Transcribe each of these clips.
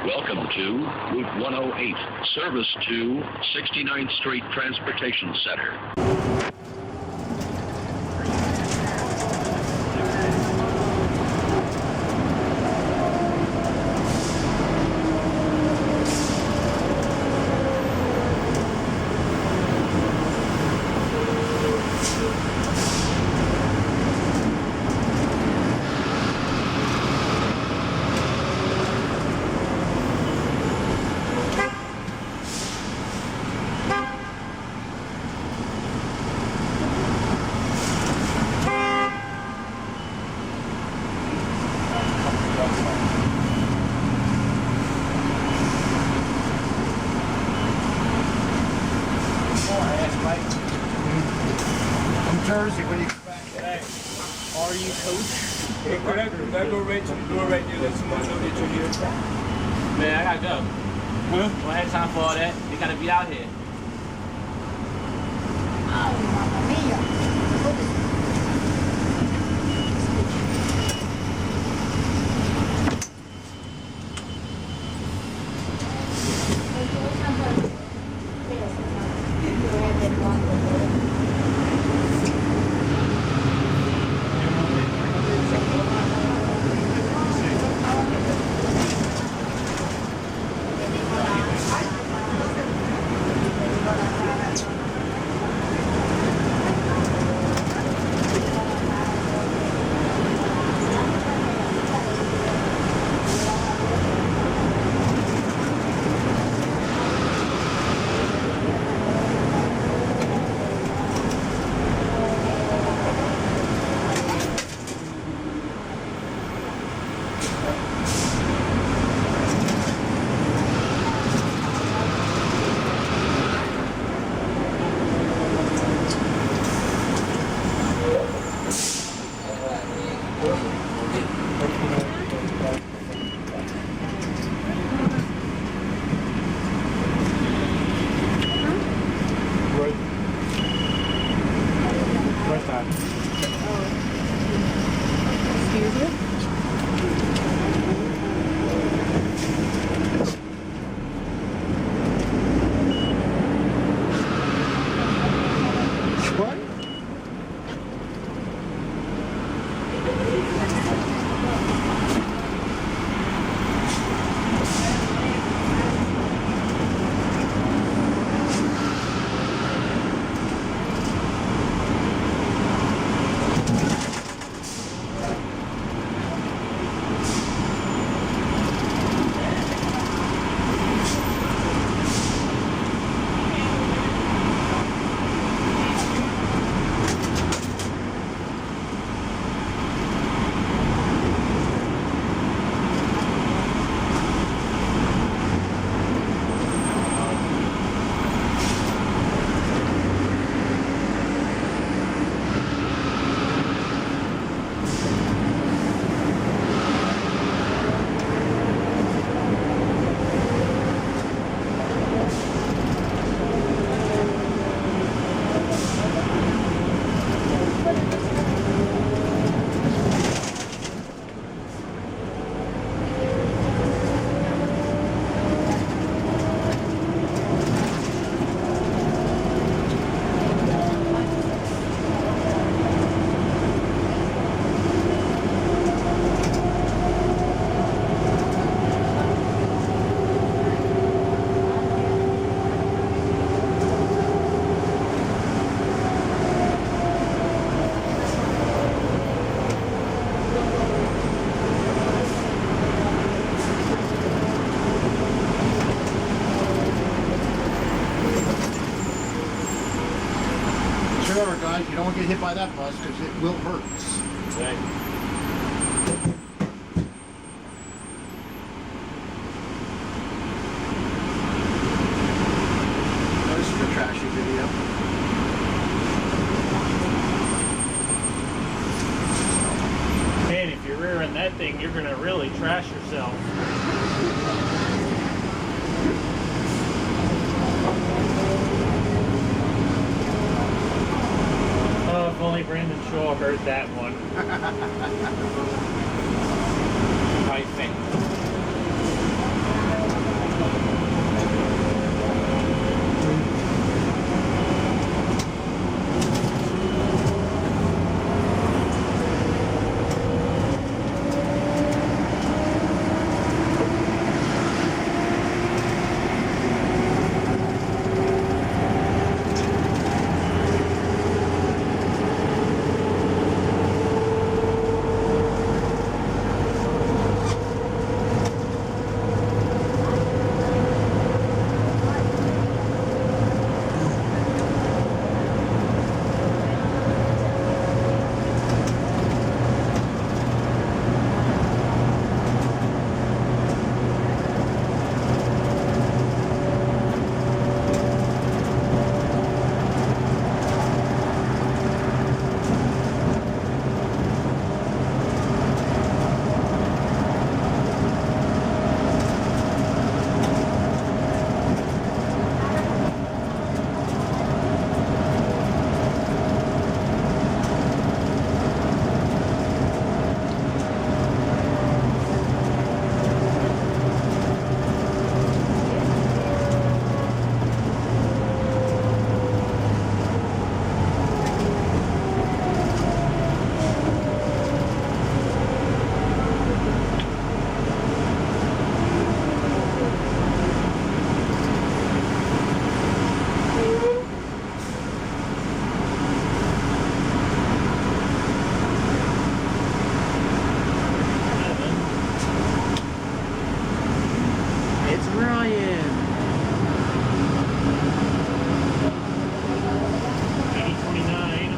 Welcome to Route 108, service to 69th Street Transportation Center. Jersey when you come back. Hey, are you coach? Hey, could I go right to the door right there? Let someone know that you're here. Man, I gotta go. Huh? Don't have time for all that. You gotta be out here. Oh, mamma mia. Remember, guys, you don't want to get hit by that bus because it will hurt. Right. This is a trashy video. Man, if you're rearing that thing, you're gonna really trash yourself. Oh, if only Brandon Shaw heard that one. How you think? it's Ryan. 8029.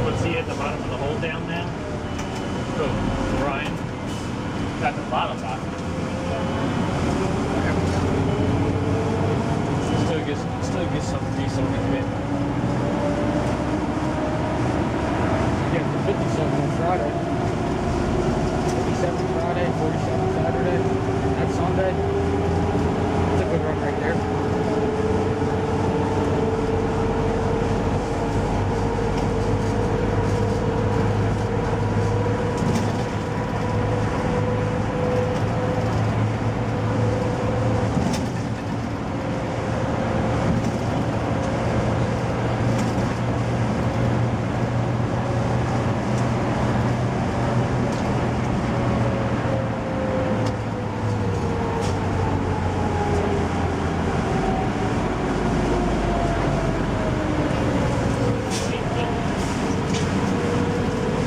What's he at the bottom of the hole down now? Oh, Ryan. At the bottom. Still gets some decent commitment. Yeah, for 57 on Friday. 57 Friday, 47 Saturday. That's Sunday. That's a good run right there.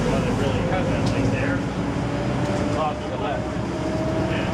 Well, it really has that light there. Off to the left. Yeah.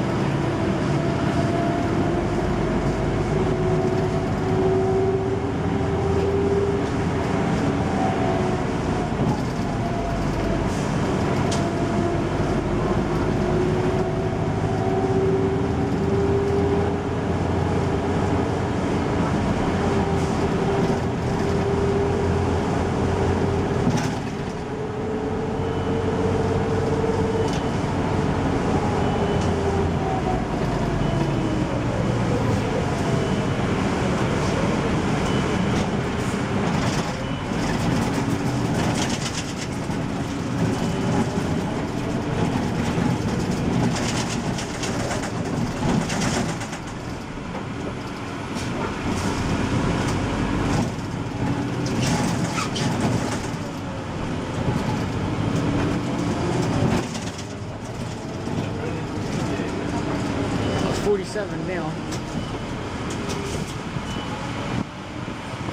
It's 47 now.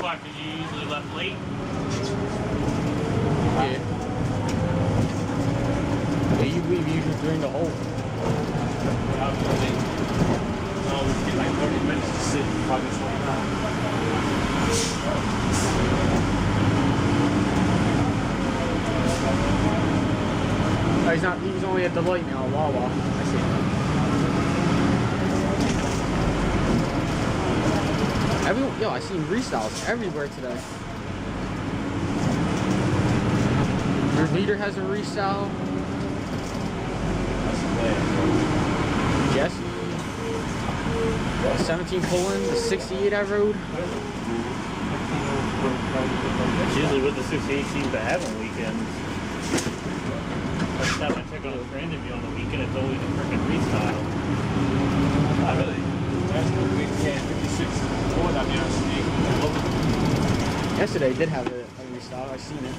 Why? Because you usually left late? Yeah. Yeah, you leave usually during the hole. I always get like 30 minutes to sit, probably 29. Oh, he's not. He's only at the light now. Wawa. I see. Yo, I seen restyles everywhere today. Your leader has a restyle. That's the way. Jesse. The 17 pulling, the 68 I rode. That's usually what the 68 seems to have on weekends. Every time I check on a Brandon view on the weekend, it's always a freaking restyle. Not really. That's the weekend. 56 Ford out there on Sneak. Yesterday did have a restyle. I seen it.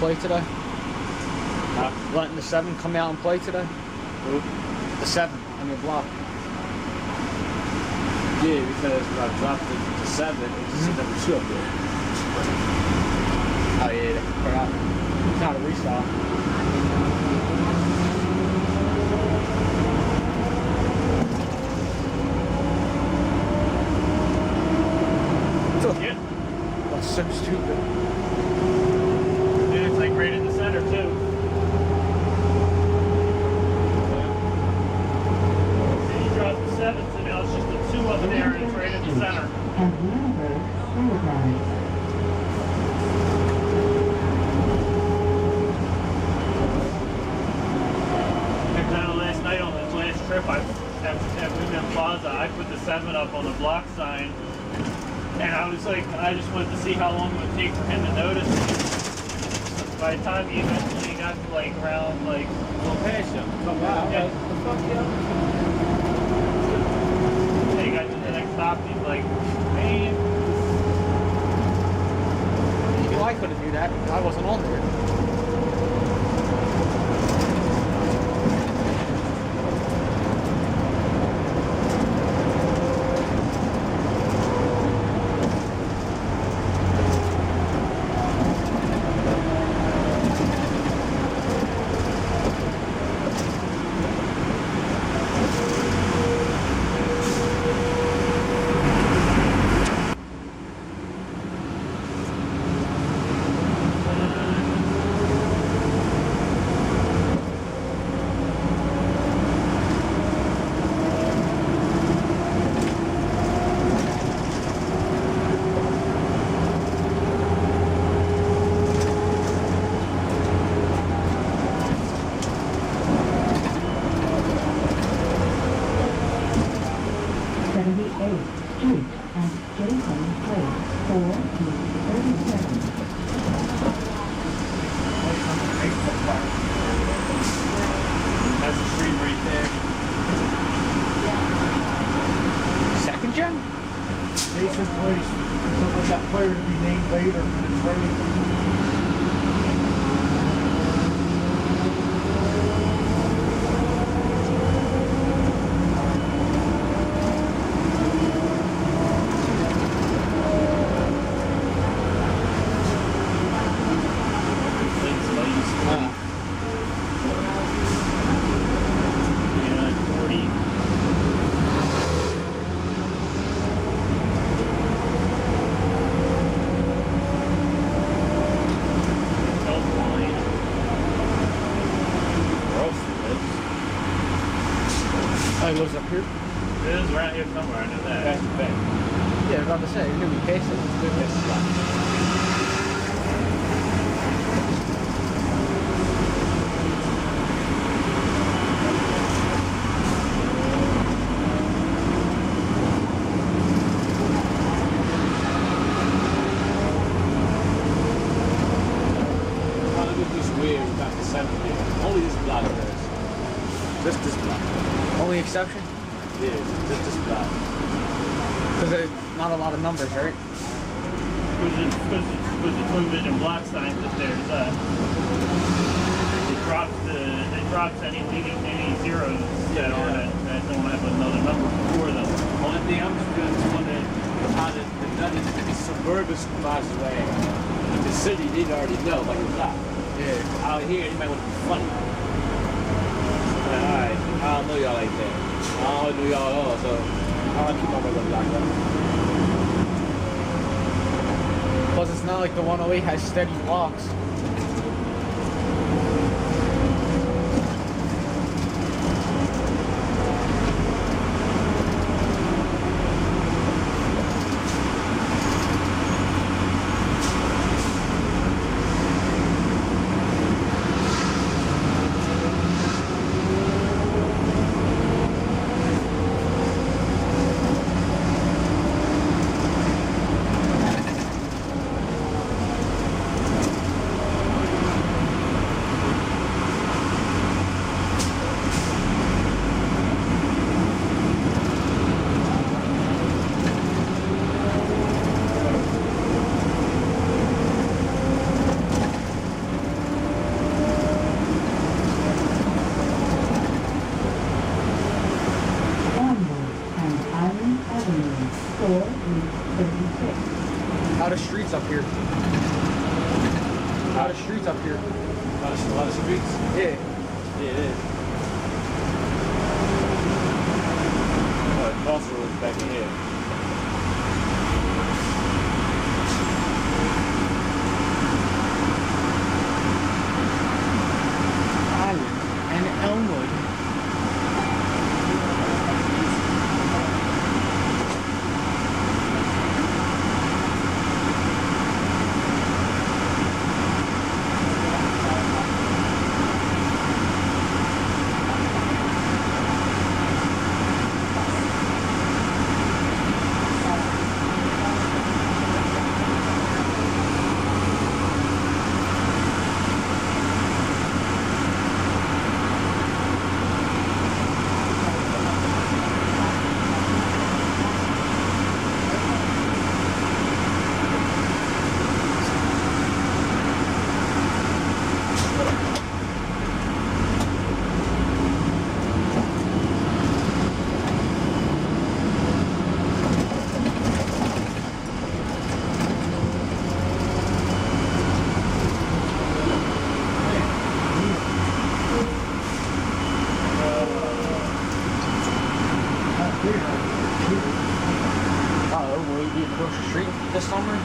play today? Huh? Letting the 7 come out and play today? Who? The 7 on your block. Yeah, because when I dropped it to 7, it just never showed it. Oh yeah, I forgot. It's not a restyle. Yeah. That's so stupid. And it's like right in the center too. And you drop the 7, so now it's just the 2 up there and it's right in the center. And kind of last night on this last trip, at Women Plaza, I put the 7 up on the block sign. And I was like, I just wanted to see how long it would take for him to notice it. By the time he eventually got to like around like past him, come out. Yeah. The fuck yeah. He got to the next stop, he's like, man. You know, I couldn't do that because I wasn't on there. That's the street right there. Second gen? Jason Place. Something like that player to be named later. It's right. Oh, he lives up here? It is around here somewhere, I know that. That's the bank. Yeah, I was about to say, you're going to be casing. It's good place. Weird about the 7 here. Only this block does. Just this block. Only exception? Yeah, just this block. Because there's not a lot of numbers, right? Because the twin vision block signs up there is it drops any zeros that don't have another number before them. Only thing I'm just doing is wondering how the Suburban Bus Route. The city didn't already know like it's not. Yeah. Out here, you might want to be funny. Alright, I don't know y'all like that. I don't know y'all at all, so I want to keep my regular block up. Plus, it's not like the 108 has steady blocks. lot of streets up here. A lot of streets up here. A lot of streets. Yeah. Yeah, it is. Crossroads back in here. And Elmwood. Across the street this summer. I'm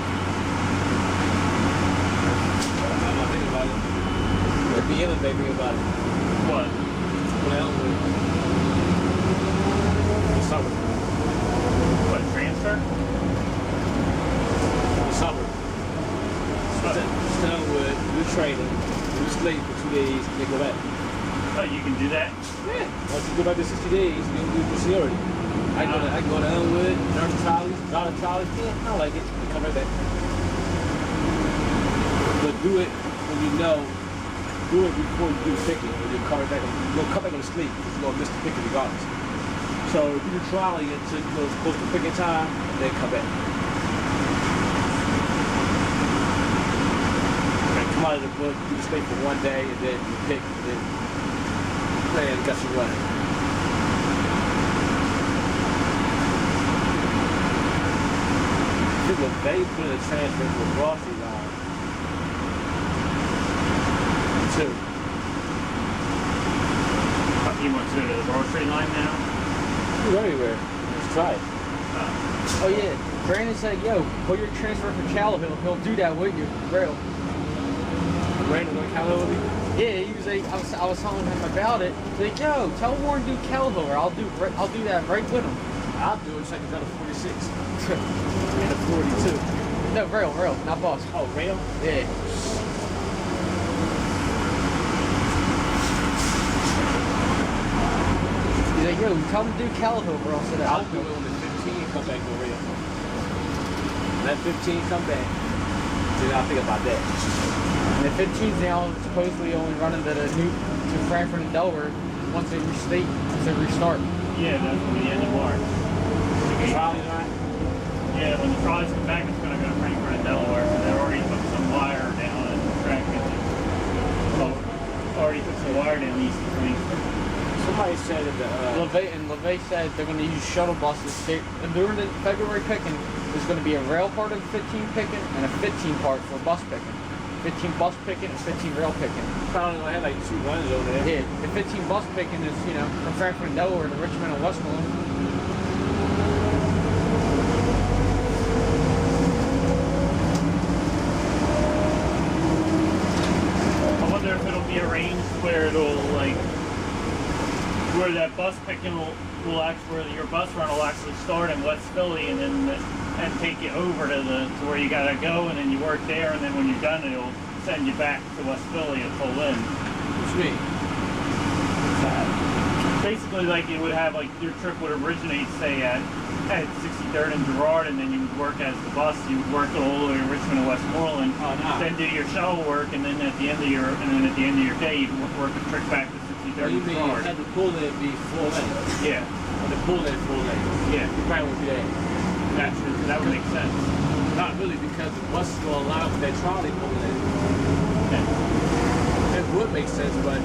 not thinking about it. We're beginning thinking about it. What? Well, the summer. What, transfer? The summer. Stonewood, do training, do sleep for 2 days, and then go back. Oh, you can do that? Yeah. Once you go back to 60 days, you can do the seniority. I can go to Elmwood, learn the trolleys, drive the trolleys. Yeah, I like it. And come right back. But do it when you know. Do it before you do the picking. When you come back, you'll come back on the sleep because you're gonna miss the picking regardless. So do the trolley until you go close to picking time, and then come back. And come out of the book, do the sleep for 1 day, and then you pick, and then plan got you running. People, they put a transfer to a grocery line too. You want to go to the grocery line now? You're everywhere. Let's try it. Oh yeah, Brandon said, yo, put your transfer for Cal, he'll do that with you, real. Brandon going to count over me? Yeah, he was like, I was telling him about it. He's like, yo, tell Warren to do Calhoun, or I'll do that right with him. I'll do it so I can go to 46 and a 42. No, real, not boss. Oh, real? Yeah. He's like, yo, tell him to do Calhoun, bro. I said, I'll do it when the 15 come back to real. When that 15 come back, then I'll think about that. And the 15's now supposedly only running to Frankford and Delaware once they restart. Yeah, that's the end of March. Trolley line? Yeah, when the trolleys come back, it's going to go to Frankford and Delaware. So they already put some wire down and the track. Already put some wire down east of Frankford. Somebody said that LeVay said they're going to use shuttle buses. And during the February picking, there's going to be a rail part of 15 picking and a 15 part for bus picking. 15 bus picking and 15 rail picking. probably only had like 2 runs over there. Yeah, the 15 bus picking is, from Frankford and Delaware to Richmond and Westmoreland. I wonder if it'll be arranged where it'll where that bus picking will actually, where your bus run will actually start in West Philly and then take you over to where you gotta go, and then you work there, and then when you're done, it'll send you back to West Philly to pull in. What you mean? Basically, like you would have, your trip would originate, say at 63rd and Girard, and then you would work as the bus. You would work all the way to Richmond and Westmoreland, then do your shuttle work, and then at the end of your day, you'd work a trip back to 63rd You and mean Girard. had the pull in be full lane? Yeah, Or the pull in full lane? yeah, You probably would be there. that would make sense. Not really, because the bus is going to allow for that trolley pull in. It would make sense, but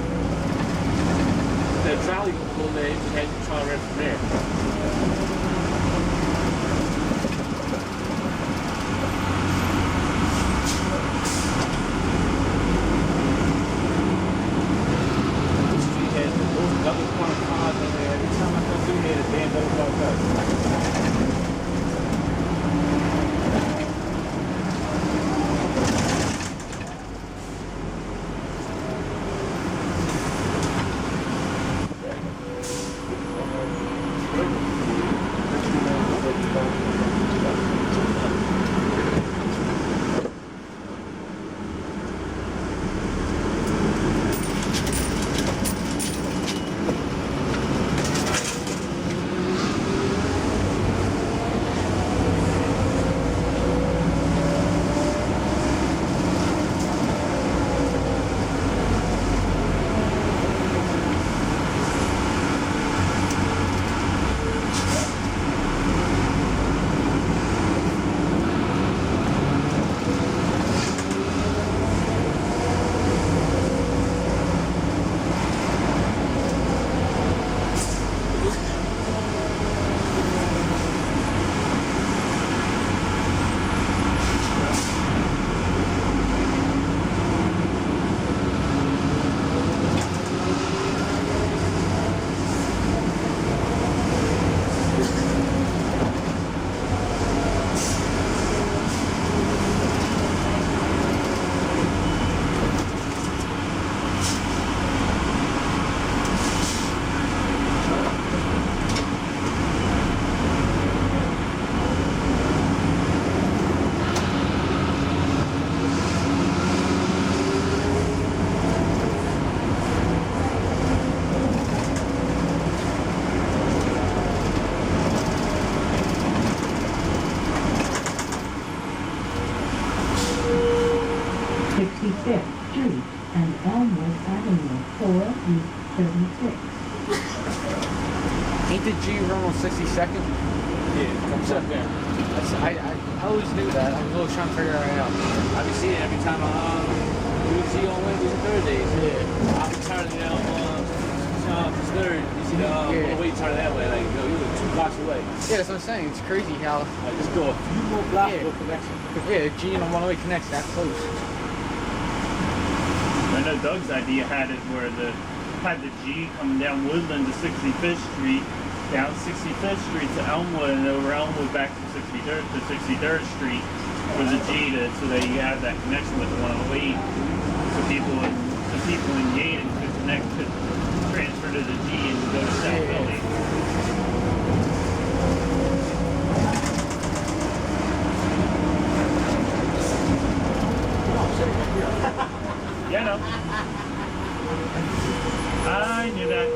that trolley will pull in, just had you trolley right from there. Ain't the G run on 62nd? Yeah, comes up there. I always knew that. I was always trying to figure it out. I be seeing it every time we see on Wednesdays and Thursdays. Yeah. I'll be turning down on this third. You see the way you turn that way, like you were 2 blocks away. Yeah, that's what I'm saying. It's crazy how. Like just go a few more blocks Yeah. for connection. Yeah, G and a one-way connects that close. I know Doug's idea had it where had the G coming down Woodland to 65th Street, down 65th Street to Elmwood, and over Elmwood back to 63rd Street for the G so that you have that connection with the 108. So people in Gated could transfer to the G and go to South Philly. Yeah, no. I knew that.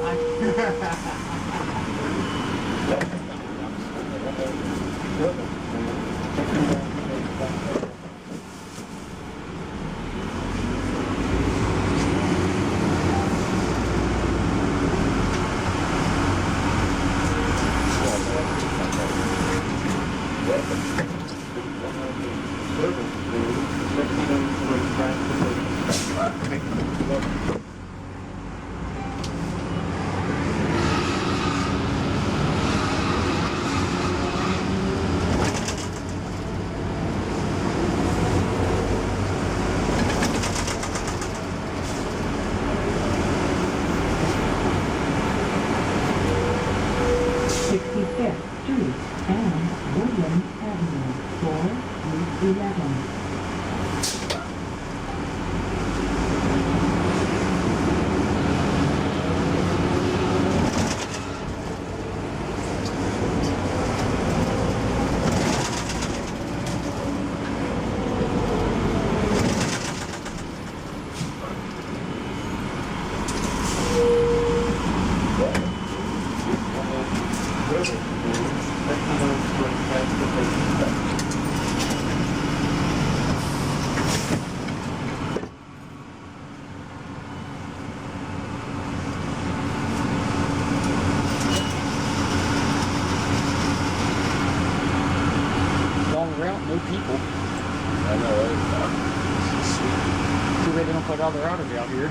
Other outage out here.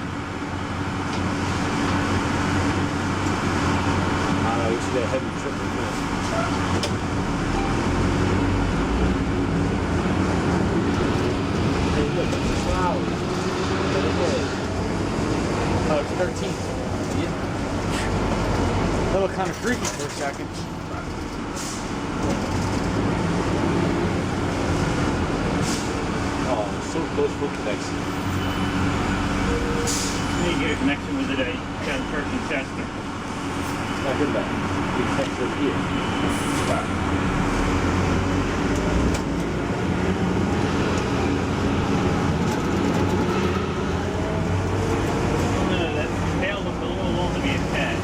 I know, you see that heavy triple man. Hey, look, it's flowers. Oh, it's 13. Yeah. That looked kind of freaky for a second. Oh, so close for connection. You get a connection with it at Church and Chester. Not good enough. You connect from here. No, that tail looked a little long to be a cat.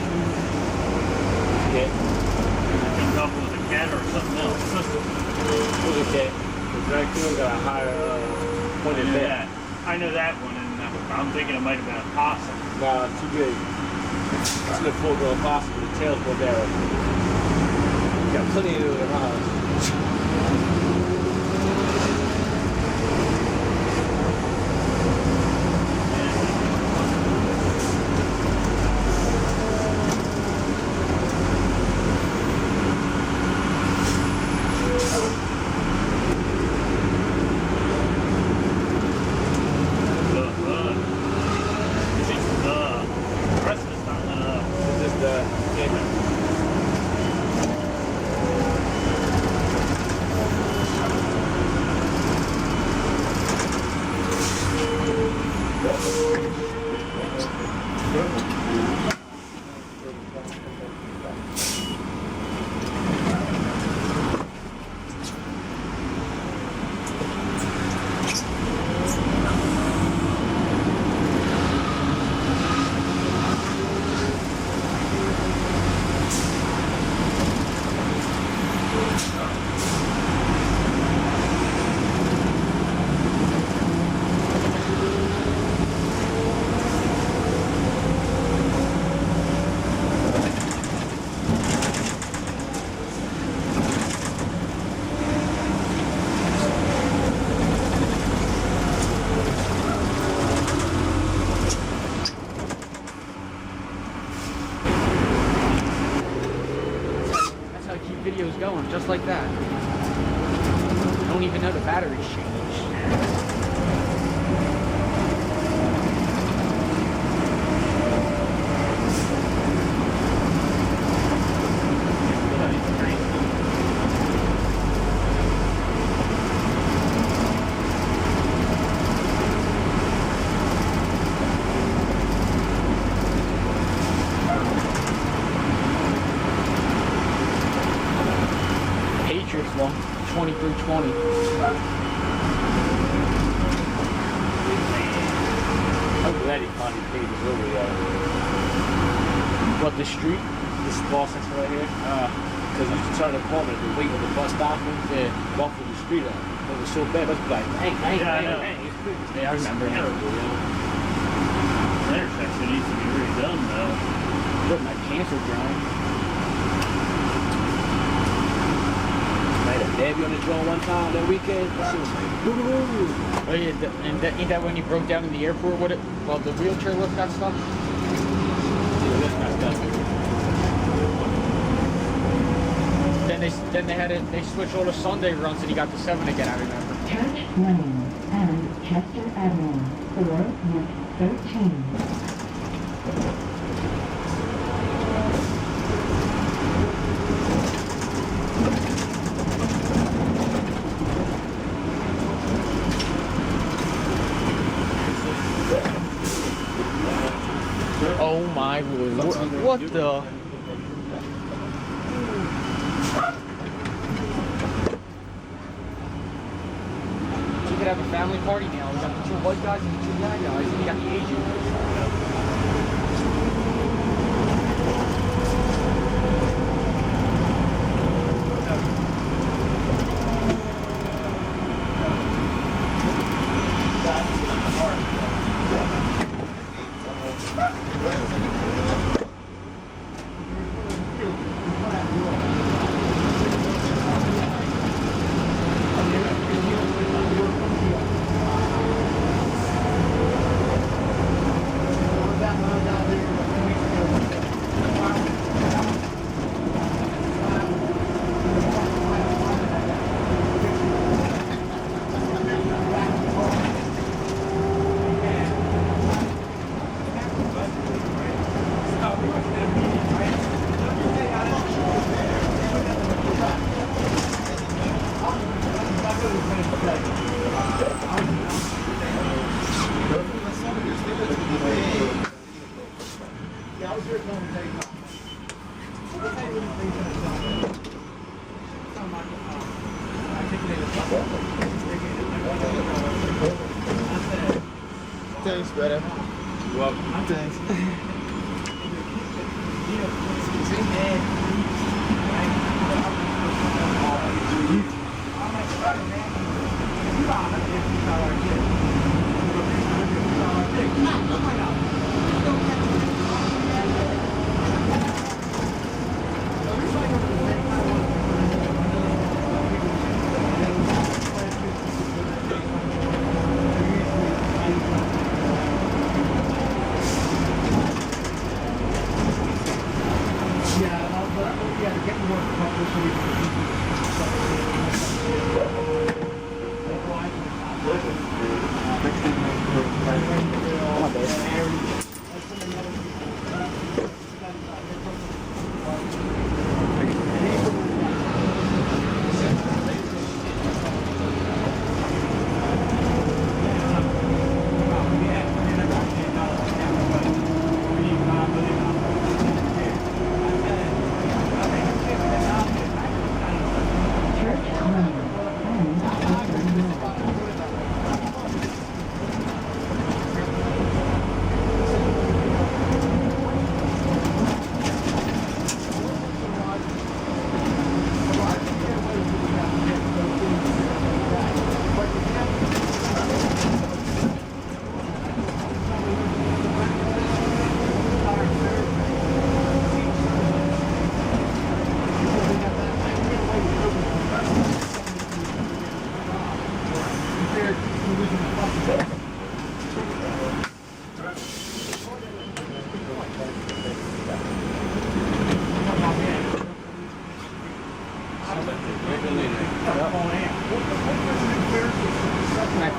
Yeah. I couldn't tell if it was a cat or something else. Look at that. The raccoon got a higher pointed head. I know that one, and I'm thinking it might have been a possum. Nah, too big. It's a full-grown possum, but the tail's more narrow. Got plenty of it in my house. video's going, just like that. I don't even know the battery's changed. Patriots won 23-20. I'm glad he finally paid his over there. What, the street? This ball center right here. Because we used to turn the corner and wait when the bus stopped and walk through the street up. It was so bad. It was like, dang. Yeah, I know. Yeah, I remember. Terrible, yo. The intersection needs to be redone, though. Putting that cancer ground. Made a Debbie on the joint one time that weekend. That shit was like, boo-boo-boo. Oh yeah, and ain't that when he broke down in the airport with it? Well, the wheelchair lift got stuck. Yeah, that's messed up. Then they switched all the Sunday runs and he got to 7 again, I remember. Church Lane and Chester Avenue, or Route 13. Oh my lord. What the? You could have a family party now. We got the 2 white guys and the 2 black guys, and you got the Asian. Thanks, brother. You're welcome. Thanks.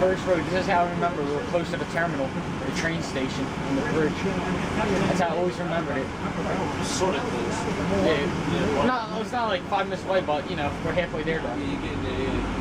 first road. This is how I remember. We were close to the terminal, the train station, and the bridge. That's how I always remembered it. Sort of close. Yeah. No, it's not like 5 minutes away, but you know, we're halfway there. Though. Yeah, you're getting there. Yeah.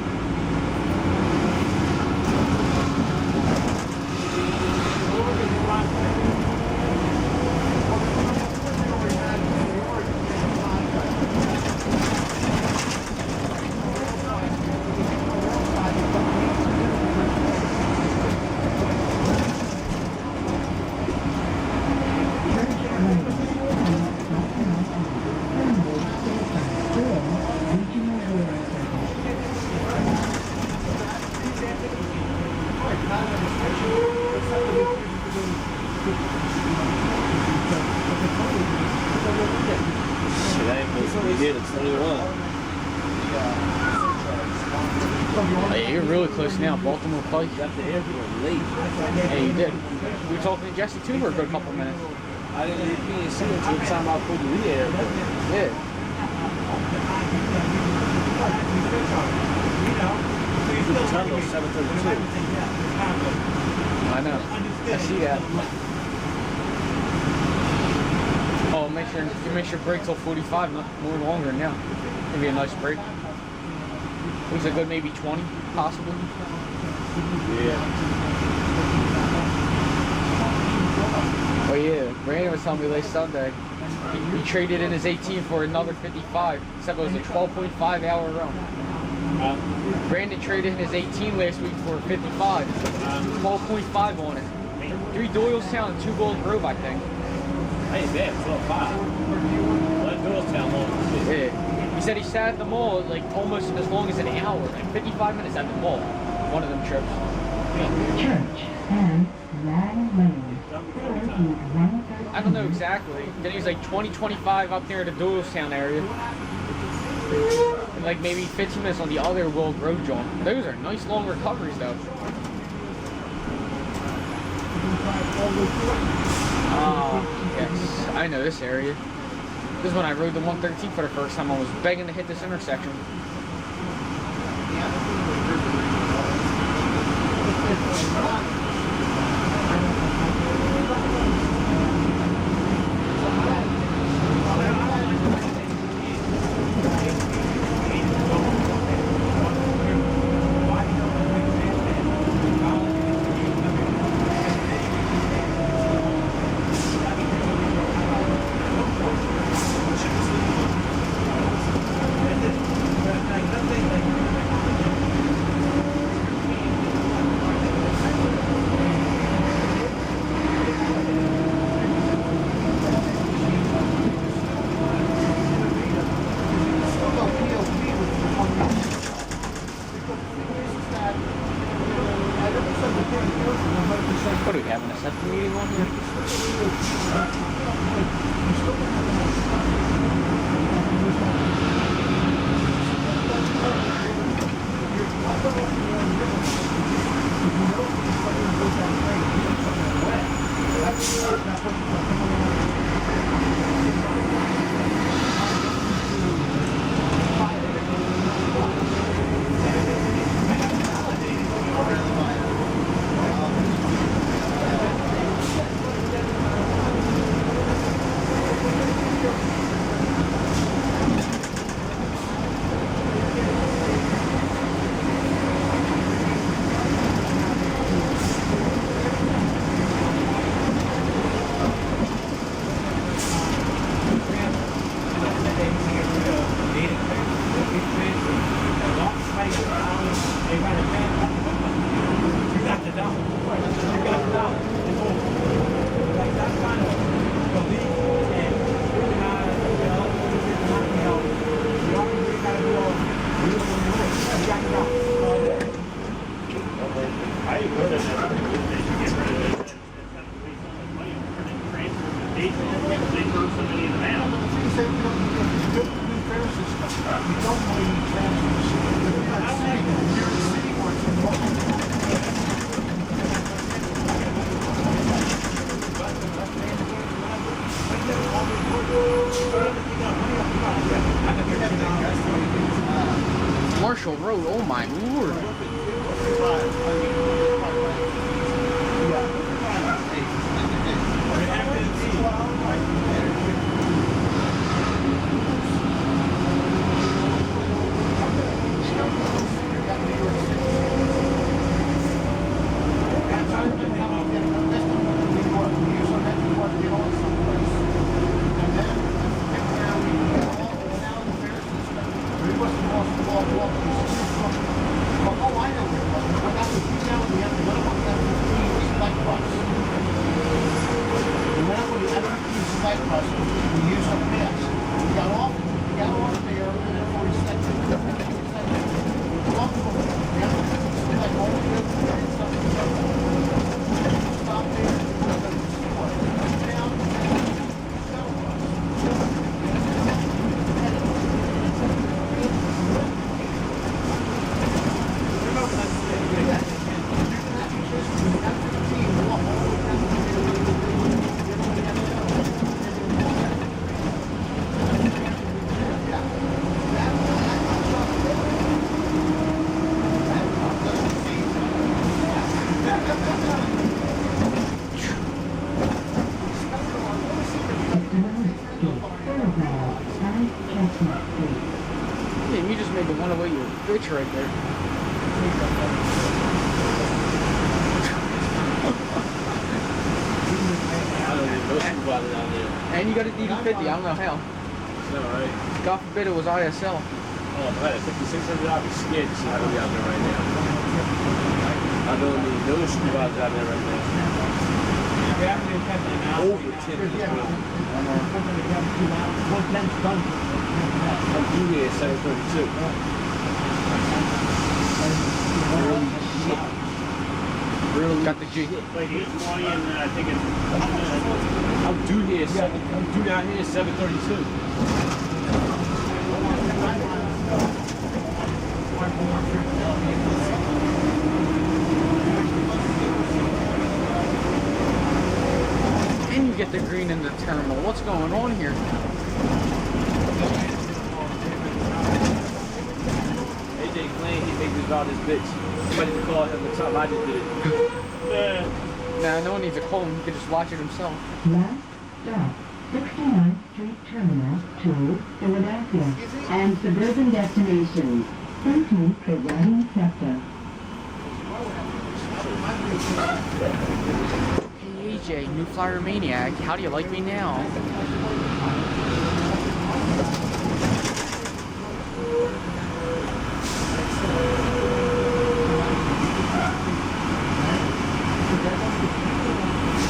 Hey, you're really close now. Baltimore Pike. You got the airport late. Hey, you did. We were talking to Jesse too for a good couple minutes. I didn't see it until the time I pulled the lead airport. Yeah. The terminal 732. I know. I see that. Oh, make sure break till 45, not more longer now. Maybe a nice break. It was a good maybe 20, possibly. Yeah. Oh yeah, Brandon was telling me last Sunday, he traded in his 18 for another 55, except it was a 12.5 hour run. Brandon traded in his 18 last week for 55, 12.5 on it. 3 Doylestown and 2 Gold Grove, I think. That ain't bad, 12.5. Let Doylestown long. Yeah. He said he sat at the mall like almost as long as an hour, like 55 minutes at the mall, one of them trips. Church and Long Lane. I don't know exactly. Then he was like 20-25 up there in the Doylestown area. And like maybe 15 minutes on the other Gold Grove joint. Those are nice long recoveries though. Yes, I know this area. This is when I rode the 113 for the first time. I was begging to hit this intersection. What are we having, a SEPTA meeting on here? Marshall Road, oh my lord. across the ball, well, oh, I know where it was. What happened, we have to go up that 15 select bus. And whenever we had 15 select bus, we used our pass. We got off there, and then we stepped in. Stop Yeah, you just made the 108 your bitch right there. I don't even know supervisor down there. And you got a DD50, I don't know how. It's not right. God forbid it was ISL. Oh, if I had a 5600, I'd be scared to see how we out there right now. I don't need no supervisors out there right now. Over 10 people. I'm due here at 7:32. Really Got the G. Like 8:20 and I think it's. I'm due here at I'm due down here at 7:32. And you get the green in the terminal. What's going on here? AJ claimed he made this about his bitch. Somebody can call him and tell him I just did it. Nah, no one needs to call him. He can just watch it himself. Last stop, 69th Street Terminal to Philadelphia and suburban destinations. Thank you for riding SEPTA. Hey AJ, new flyer maniac. How do you like me now?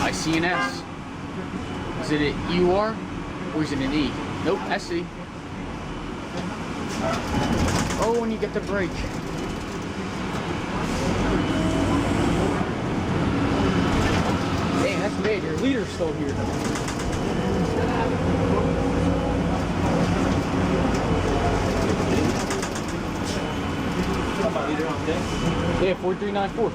I see an S. Is it an UR or is it an E? Nope, SE. Oh, when you get the brake. Dang, that's big. Your leader's still here. Yeah, 4394.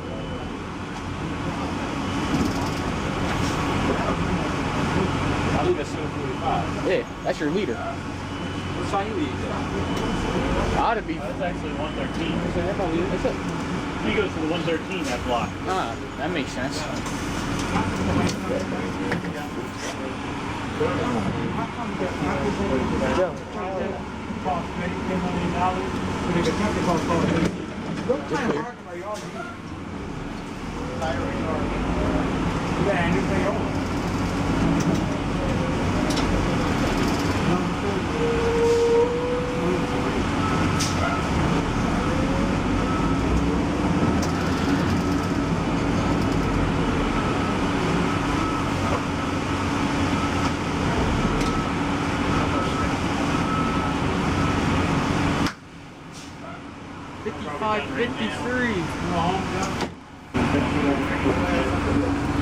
I leave at 7:45. Yeah, that's your leader. What time you leave then? Ought to be. That's actually 113. That's it. He goes to the 113, that block. Ah, that makes sense. $55.53.